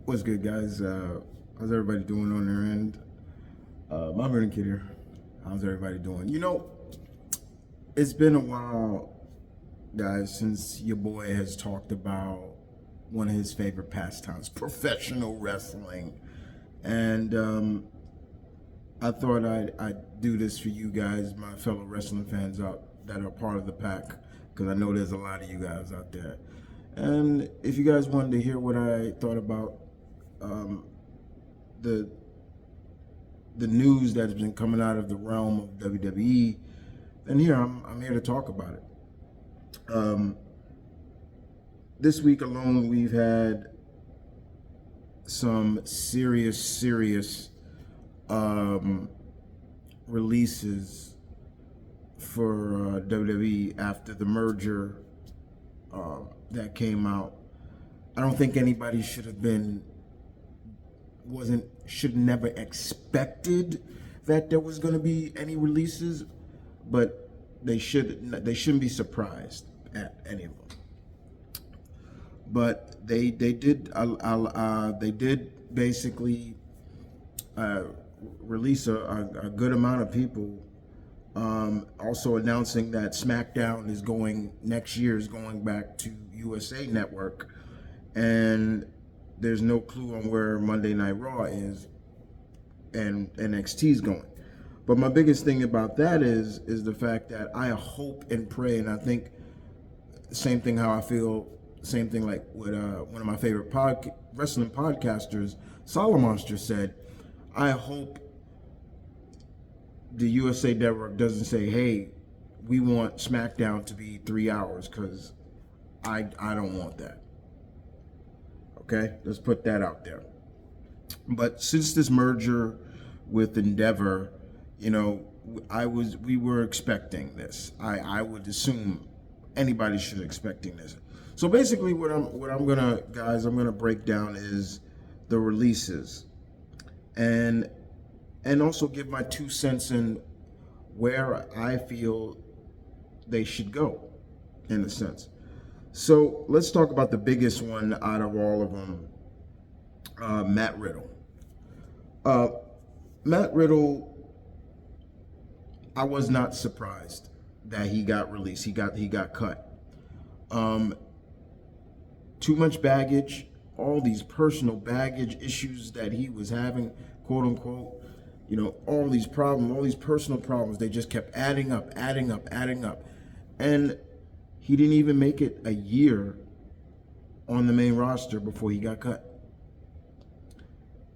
What's good, guys? How's everybody doing on their end? M.V.K here. How's everybody doing? It's been a while, guys, since your boy has talked about one of his favorite pastimes, professional wrestling. And I thought I'd do this for you guys, my fellow wrestling fans out that are part of the pack, because I know there's a lot of you guys out there. And if you guys wanted to hear what I thought about um, the the news that's been coming out of the realm of WWE, then here I'm here to talk about it. Um, this week alone, we've had some serious um, releases for WWE after the merger that came out. I don't think anybody should never expected that there was going to be any releases, but they shouldn't be surprised at any of them. But they did basically release a good amount of people. Also announcing that SmackDown next year is going back to USA Network, and there's no clue on where Monday Night Raw is and NXT is going. But my biggest thing about that is the fact that I hope and pray, and I think same thing how I feel, same thing like what one of my favorite wrestling podcasters, Solomonster, said. I hope the USA Network doesn't say, "Hey, we want SmackDown to be 3 hours," because I don't want that. Okay, let's put that out there. But since this merger with Endeavor, we were expecting this. I would assume anybody should be expecting this. So basically, I'm gonna break down is the releases, and also give my 2 cents in where I feel they should go, in a sense. So let's talk about the biggest one out of all of them, Matt Riddle. Uh, Matt Riddle, I was not surprised that he got released. He got cut. Too much baggage, all these personal baggage issues that he was having, quote unquote. All these problems, all these personal problems, they just kept adding up. And he didn't even make it a year on the main roster before he got cut.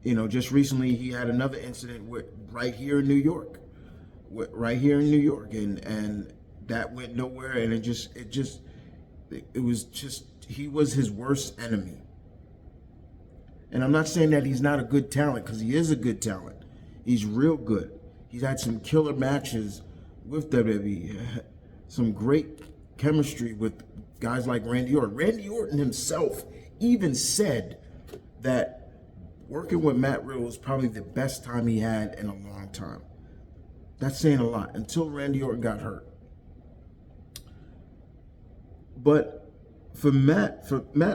Just recently he had another incident right here in New York, and that went nowhere. And it was just he was his worst enemy. And I'm not saying that he's not a good talent, because he is a good talent. He's real good. He's had some killer matches with WWE, some great chemistry with guys like Randy Orton. Randy Orton himself even said that working with Matt Riddle was probably the best time he had in a long time. That's saying a lot, until Randy Orton got hurt. But for Matt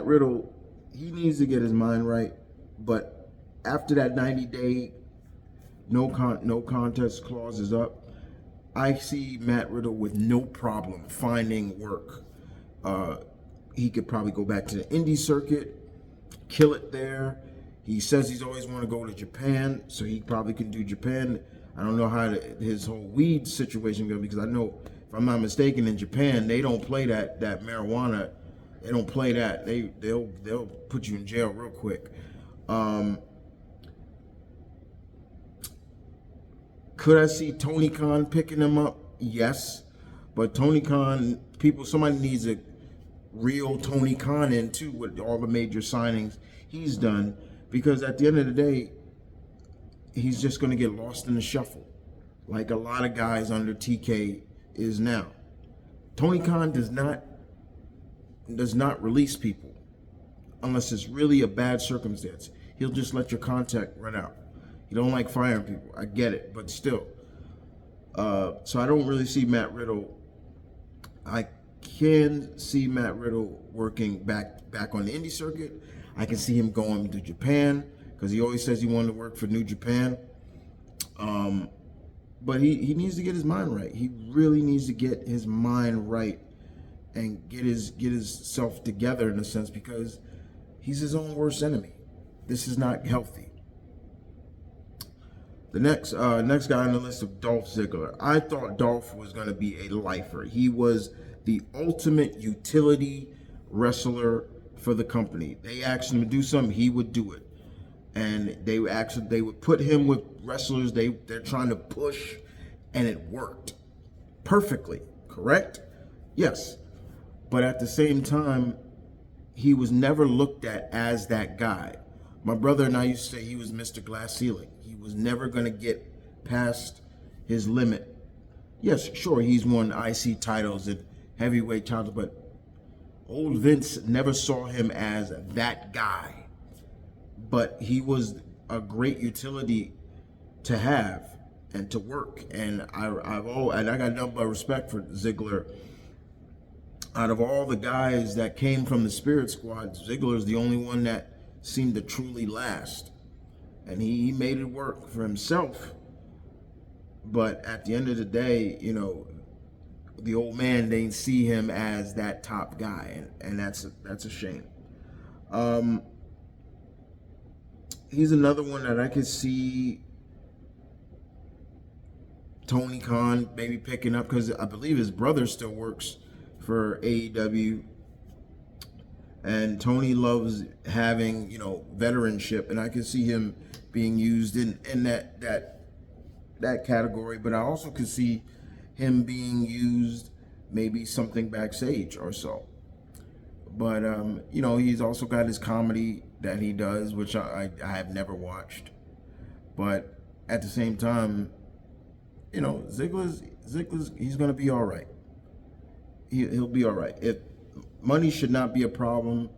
Riddle, he needs to get his mind right. But after that 90-day no contest clause is up, I see Matt Riddle with no problem finding work. He could probably go back to the indie circuit, kill it there. He says he's always want to go to Japan, so he probably can do Japan. I don't know how his whole weed situation goes, because I know, if I'm not mistaken, in Japan they don't play that marijuana. They don't play that. They'll put you in jail real quick. Could I see Tony Khan picking him up? Yes. But Tony Khan, somebody needs a real Tony Khan in too, with all the major signings he's done, because at the end of the day, he's just going to get lost in the shuffle, like a lot of guys under TK is now. Tony Khan does not release people unless it's really a bad circumstance. He'll just let your contract run out. He don't like firing people. I get it, but still. So I don't really see Matt Riddle. I can see Matt Riddle working back on the indie circuit. I can see him going to Japan because he always says he wanted to work for New Japan. But he needs to get his mind right. He really needs to get his mind right and get his self together in a sense, because he's his own worst enemy. This is not healthy. The next guy on the list of Dolph Ziggler. I thought Dolph was going to be a lifer. He was the ultimate utility wrestler for the company. They asked him to do something, he would do it. And they would put him with wrestlers they're trying to push, and it worked perfectly. Correct? Yes. But at the same time, he was never looked at as that guy. My brother and I used to say he was Mr. Glass Ceiling. He was never going to get past his limit. Yes, sure, he's won IC titles and heavyweight titles, but old Vince never saw him as that guy. But he was a great utility to have and to work. And I got nothing but respect for Ziggler. Out of all the guys that came from the Spirit Squad, Ziggler is the only one that seemed to truly last. And he made it work for himself. But at the end of the day, the old man didn't see him as that top guy, and that's a shame. He's another one that I could see Tony Khan maybe picking up, because I believe his brother still works for AEW. And Tony loves having, veteranship, and I can see him being used in that category. But I also could see him being used maybe something backstage or so. But he's also got his comedy that he does, which I have never watched. But at the same time, Ziggler's he's gonna be all right. He'll be all right. If money should not be a problem,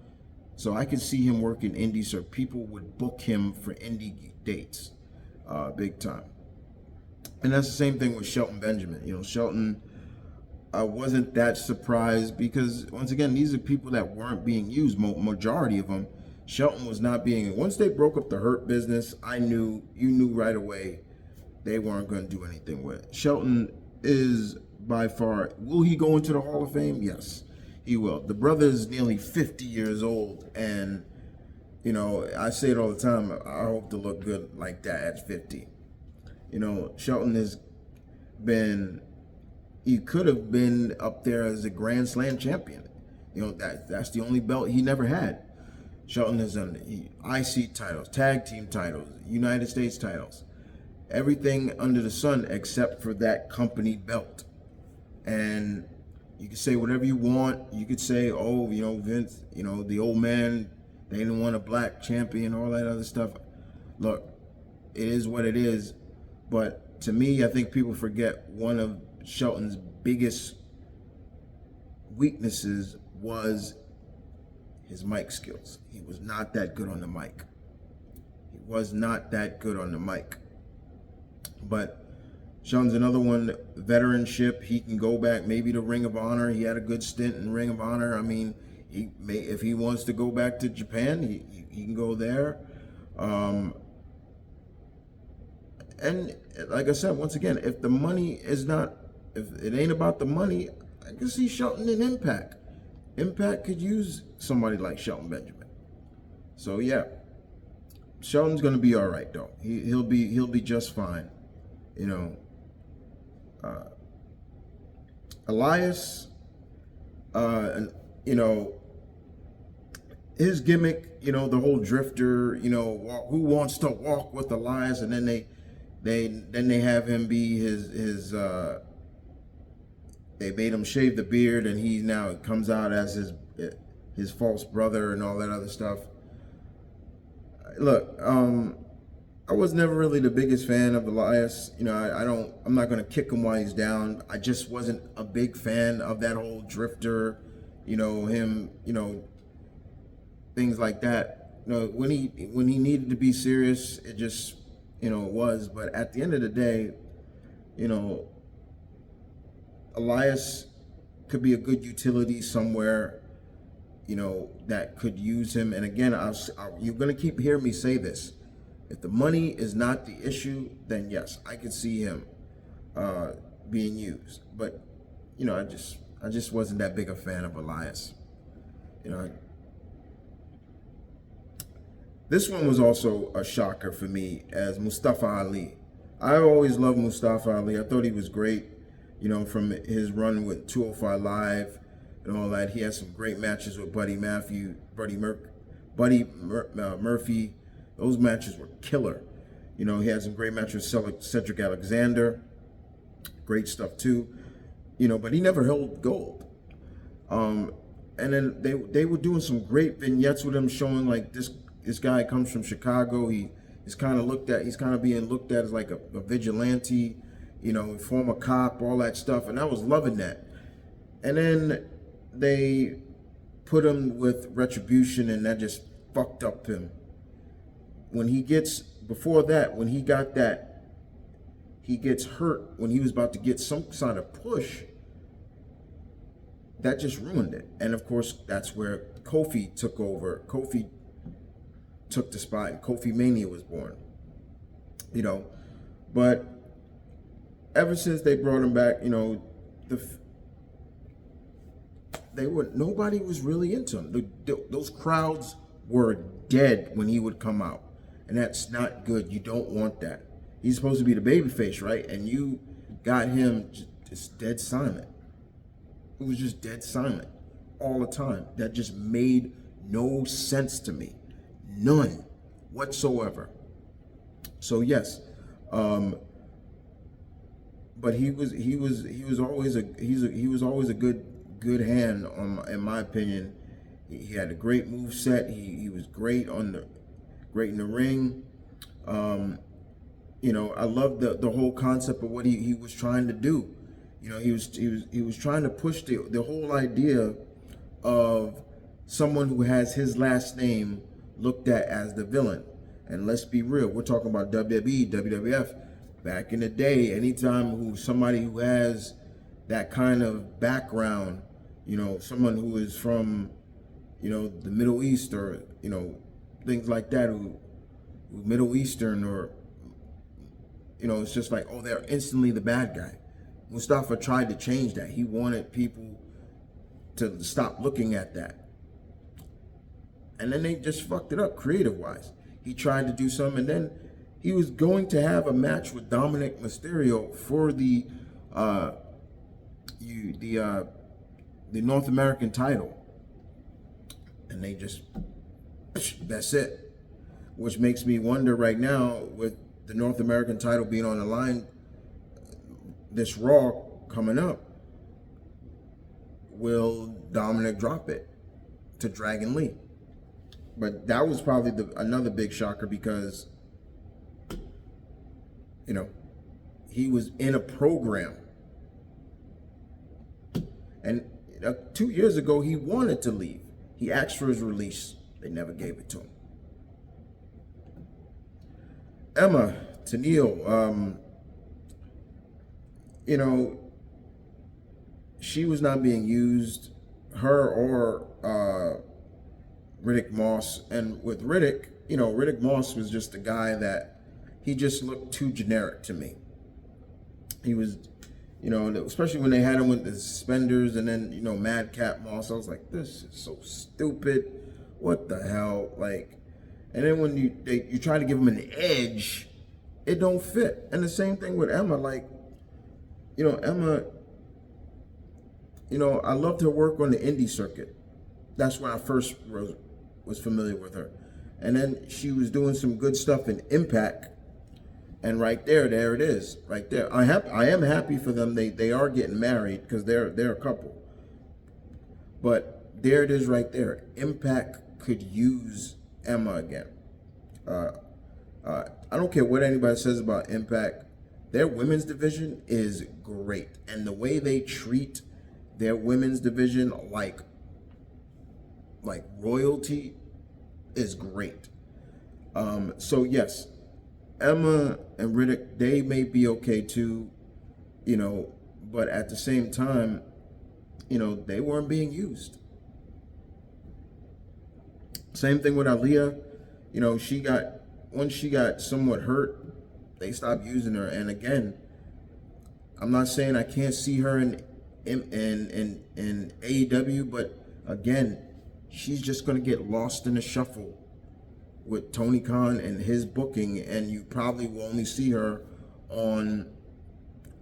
so I can see him working indies, so people would book him for indie dates, big time. And that's the same thing with Shelton Benjamin. Shelton, I wasn't that surprised, because once again, these are people that weren't being used. Majority of them, Shelton was not being. Once they broke up the Hurt business, you knew right away they weren't going to do anything with it. Shelton is by far. Will he go into the Hall of Fame? Yes, he will. The brother is nearly 50 years old, and I say it all the time. I hope to look good like that at 50. Shelton has been. He could have been up there as a Grand Slam champion. That's the only belt he never had. Shelton has done IC titles, tag team titles, United States titles, everything under the sun except for that company belt. And you can say whatever you want. You could say, Vince, the old man, they didn't want a black champion, all that other stuff. Look, it is what it is. But to me, I think people forget one of Shelton's biggest weaknesses was his mic skills. He was not that good on the mic. But Shelton's another one, veteranship. He can go back maybe to Ring of Honor. He had a good stint in Ring of Honor. I mean, if he wants to go back to Japan, he can go there. And like I said, once again, if it ain't about the money, I can see Shelton in Impact. Impact could use somebody like Shelton Benjamin. So yeah, Shelton's gonna be all right though. He'll be just fine. Elias, his gimmick, the whole drifter, who wants to walk with Elias, and then they have him be his they made him shave the beard, and he now comes out as his false brother and all that other stuff. Look, I was never really the biggest fan of Elias. I'm not gonna kick him while he's down. I just wasn't a big fan of that whole drifter, him, things like that. When he needed to be serious, it just, it was. But at the end of the day, Elias could be a good utility somewhere. that could use him. And again, you're going to keep hearing me say this. If the money is not the issue, then yes, I could see him being used. But, I just wasn't that big a fan of Elias. This one was also a shocker for me as Mustafa Ali. I always loved Mustafa Ali. I thought he was great, from his run with 205 Live and all that. He had some great matches with Buddy Murphy. Those matches were killer. He had some great matches with Cedric Alexander. Great stuff too. But he never held gold. And then they were doing some great vignettes with him, showing like this guy comes from Chicago. He's kind of being looked at as like a vigilante, former cop, all that stuff. And I was loving that. And then they put him with Retribution, and that just fucked up him. When he gets hurt when he was about to get some kind of push. That just ruined it. And of course, that's where Kofi took over. Kofi took the spot, and Kofi Mania was born. But ever since they brought him back, nobody was really into him. Those crowds were dead when he would come out, and that's not good. You don't want that. He's supposed to be the babyface, right? And you got him just dead silent. It was just dead silent all the time. That just made no sense to me. None whatsoever. So yes, but he was always a good hand in my opinion. He had a great move set. He was great in the ring. I love the whole concept of what he was trying to do. He was trying to push the whole idea of someone who has his last name looked at as the villain. And let's be real, we're talking about WWE, WWF. Back in the day, anytime somebody who has that kind of background, someone who is from, the Middle East or, things like that, who Middle Eastern or, it's just like, oh, they're instantly the bad guy. Mustafa tried to change that. He wanted people to stop looking at that. And then they just fucked it up creative-wise. He tried to do something, and then he was going to have a match with Dominic Mysterio for the North American title. And they just, that's it. Which makes me wonder right now, with the North American title being on the line, this Raw coming up, will Dominic drop it to Dragon Lee? But that was probably another big shocker because, he was in a program. And 2 years ago, he wanted to leave. He asked for his release. They never gave it to him. Emma Tennille, she was not being used, her or Riddick Moss. And with Riddick, Riddick Moss was just a guy that he just looked too generic to me. He was, especially when they had him with the suspenders and then, Madcap Moss. I was like, this is so stupid. What the hell? Like, and then when you try to give him an edge, it don't fit. And the same thing with Emma. Like, Emma, I loved her work on the indie circuit. That's when I first was familiar with her. And then she was doing some good stuff in Impact. And right there it is, right there. I am happy for them. They are getting married because they're a couple. But there it is right there. Impact could use Emma again. I don't care what anybody says about Impact. Their women's division is great. And the way they treat their women's division like royalty is great. So yes, Emma and Riddick, they may be okay too, but at the same time, they weren't being used. Same thing with Aaliyah. She got once she got somewhat hurt, they stopped using her. And again, I'm not saying I can't see her in AEW, but again, she's just gonna get lost in the shuffle with Tony Khan and his booking, and you probably will only see her on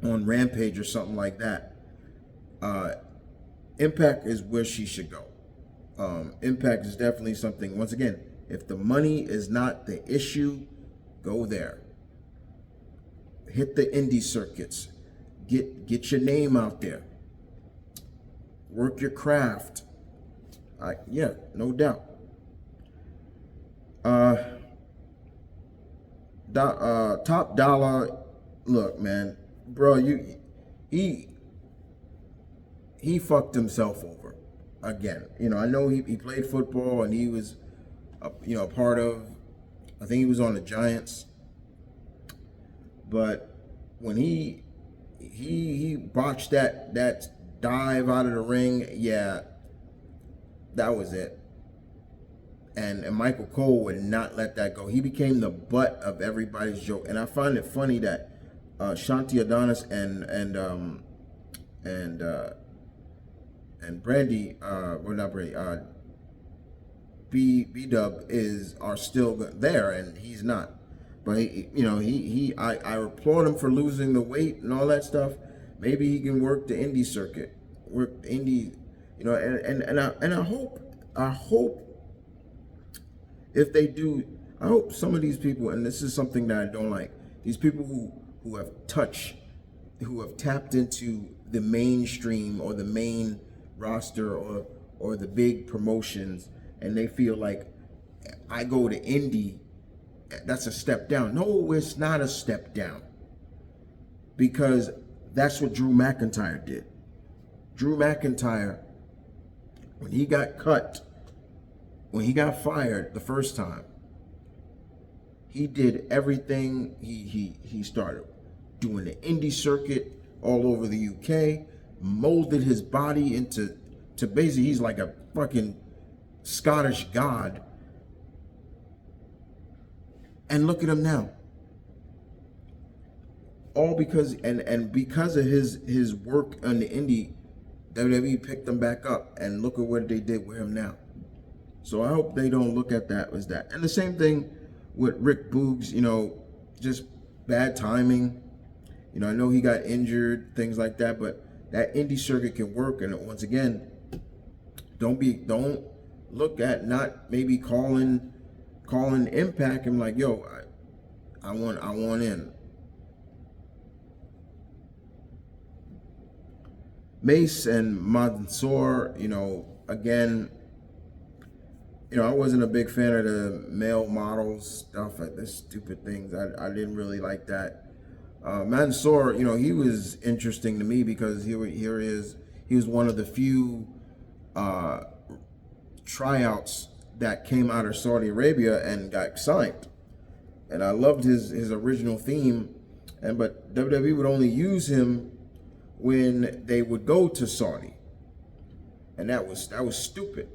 Rampage or something like that. Impact is where she should go. Impact is definitely something. Once again, if the money is not the issue, go there. Hit the indie circuits. Get your name out there. Work your craft. Yeah, no doubt. Top Dollar. Look, man, bro, he fucked himself over again. I know he played football and he was, a part of. I think he was on the Giants, but when he botched that dive out of the ring, yeah, that was it. And Michael Cole would not let that go. He became the butt of everybody's joke. And I find it funny that Shanti Adonis and Brandy, well not Brandy, B Dub are still there, and he's not. But I applaud him for losing the weight and all that stuff. Maybe he can work the indie circuit, work the indie, and I hope if they do, I hope some of these people, and this is something that I don't like, these people who have tapped into the mainstream or the main roster or the big promotions, and they feel like I go to indie, that's a step down. No, it's not a step down, because that's what Drew McIntyre did. Drew McIntyre, when he got fired the first time, he did everything. He started doing the indie circuit all over the UK, molded his body into basically he's like a fucking Scottish god. And look at him now. All because because of his work on the indie, WWE picked him back up, and look at what they did with him now. So I hope they don't look at that as that. And the same thing with Rick Boogs, just bad timing. I know he got injured, things like that, but that indie circuit can work. And once again, don't look at not maybe calling Impact and like, yo, I want in. Mace and Mansoor, again, I wasn't a big fan of the male models stuff, like the stupid things. I didn't really like that. Mansoor, he was interesting to me because he was one of the few tryouts that came out of Saudi Arabia and got signed. And I loved his original theme, but WWE would only use him when they would go to Saudi, and that was stupid.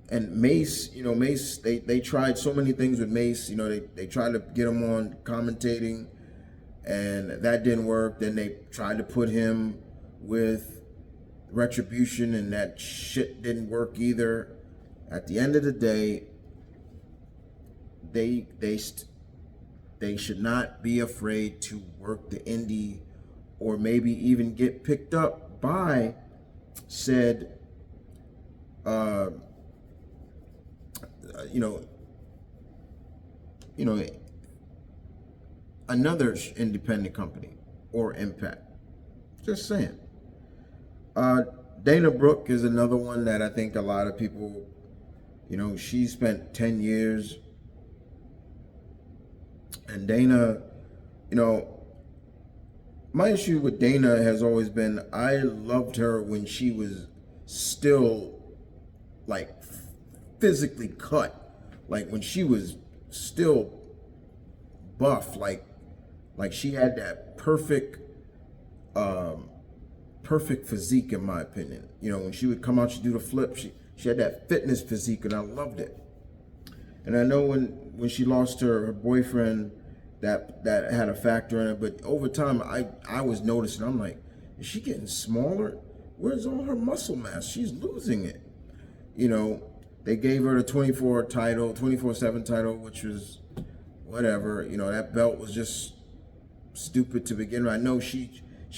And Mace, Mace, they tried so many things with Mace. They tried to get him on commentating, and that didn't work. Then they tried to put him with Retribution, and that shit didn't work either. At the end of the day, they should not be afraid to work the indie, or maybe even get picked up by said another independent company or Impact. Just saying. Dana Brooke is another one that I think a lot of people, she spent 10 years. And Dana, my issue with Dana has always been, I loved her when she was still like physically cut, like when she was still buff, like she had that perfect perfect physique, in my opinion. You know, when she would come out, she'd do the flip. She had that fitness physique, and I loved it. And I know when she lost her boyfriend, that had a factor in it. But over time, I was noticing. I'm like, is she getting smaller? Where's all her muscle mass? She's losing it. You know, they gave her the 24/7 title, which was whatever. You know, that belt was just stupid to begin with. I know she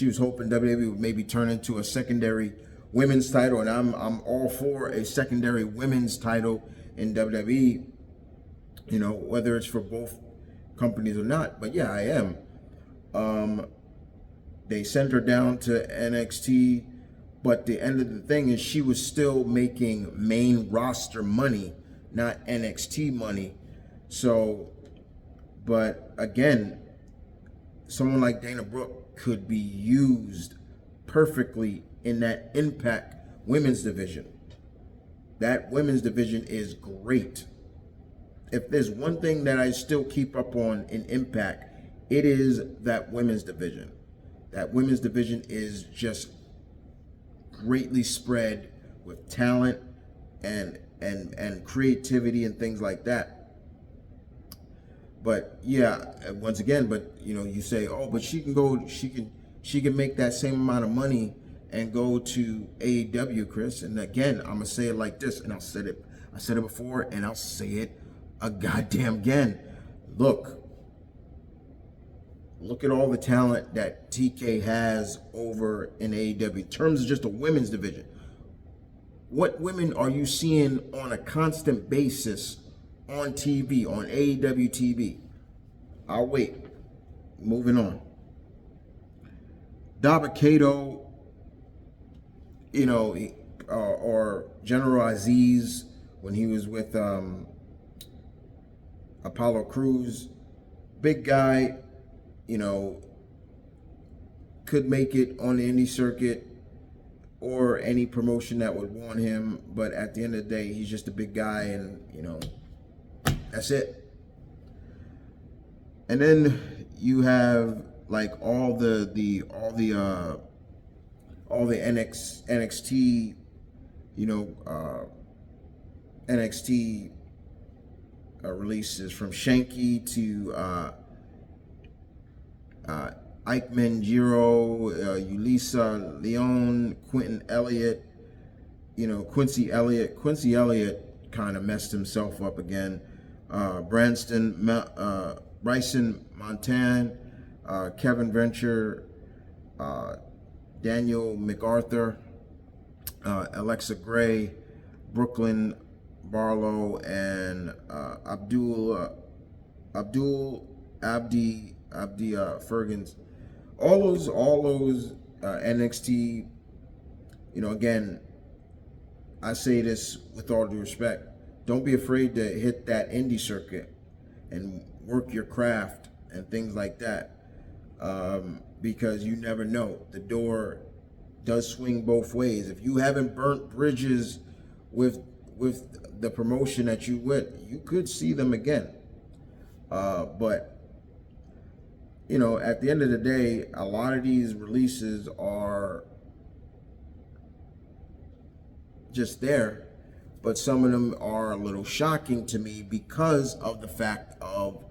was hoping WWE would maybe turn into a secondary women's title, and I'm all for a secondary women's title in WWE. You know, whether it's for both companies or not. But yeah, I am. They sent her down to NXT, but the end of the thing is she was still making main roster money, not NXT money. So, but again, someone like Dana Brooke could be used perfectly in that Impact women's division. That women's division is great. If there's one thing that I still keep up on in Impact, it is that women's division. That women's division is just greatly spread with talent and creativity and things like that. But yeah, once again, but you know, you say, oh, but she can make that same amount of money and go to AEW, Chris. And again, I'm gonna say it like this, and I said it before, and I'll say it a goddamn again. Look at all the talent that TK has over in AEW in terms of just a women's division. What women are you seeing on a constant basis on TV, on AEW TV? I'll wait. Moving on. Dabba-Kato, you know, or General Aziz when he was with Apollo Crews, big guy, you know, could make it on the indie circuit or any promotion that would want him, but at the end of the day, he's just a big guy, and you know, that's it. And then you have like all the NXT, you know, NXT releases from Shanky to Ike Manjiro, Yulisa Leon, Quincy Elliott. Quincy Elliott kind of messed himself up again. Bryson Montan, Kevin Venture, Daniel MacArthur, Alexa Gray, Brooklyn Barlow, and Abdi Fergans. All those NXT, you know, again, I say this with all due respect, don't be afraid to hit that indie circuit and work your craft and things like that, because you never know. The door does swing both ways. If you haven't burnt bridges with the promotion that you went, you could see them again. But you know, at the end of the day, a lot of these releases are just there, but some of them are a little shocking to me because of the fact of,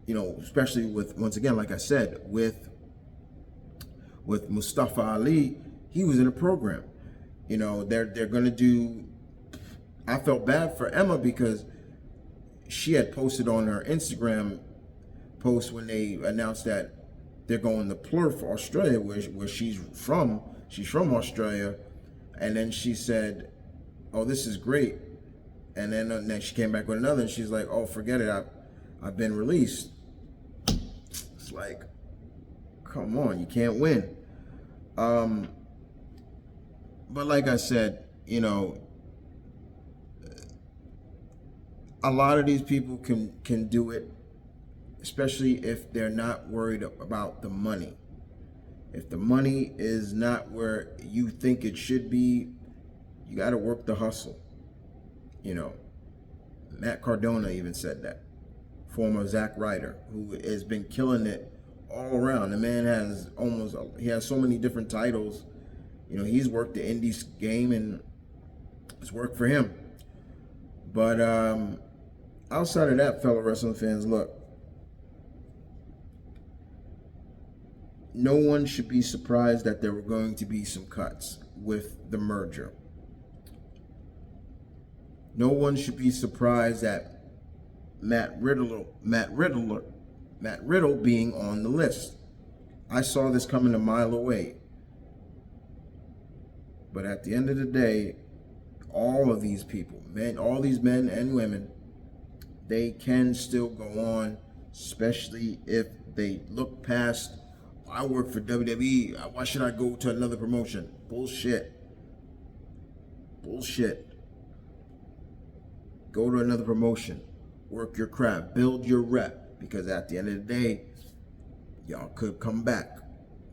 you know, especially with, once again, like I said, with Mustafa Ali, he was in a program. You know, they're gonna do. I felt bad for Emma because she had posted on her Instagram post when they announced that they're going to Perth, Australia, where she's from. She's from Australia, and then she said, "Oh, this is great," and then she came back with another, and she's like, "Oh, forget it, I've been released." It's like, come on, you can't win. But like I said, you know, a lot of these people can do it, especially if they're not worried about the money. If the money is not where you think it should be, you got to work the hustle. You know, Matt Cardona even said that. Former Zack Ryder, who has been killing it all around. The man has he has so many different titles You know, he's worked the indies game and it's worked for him. But outside of that, fellow wrestling fans, look, no one should be surprised that there were going to be some cuts with the merger. No one should be surprised that Matt Riddle being on the list. I saw this coming a mile away. But at the end of the day, all of these people, all these men and women, they can still go on, especially if they look past, I work for WWE, why should I go to another promotion? Bullshit. Go to another promotion. Work your craft. Build your rep. Because at the end of the day, y'all could come back.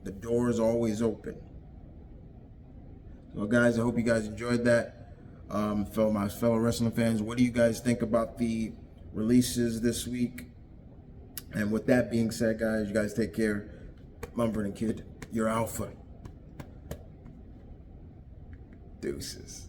The door is always open. So guys, I hope you guys enjoyed that. My fellow wrestling fans, what do you guys think about the releases this week? And with that being said, guys, you guys take care. M.V.K, your alpha. Deuces.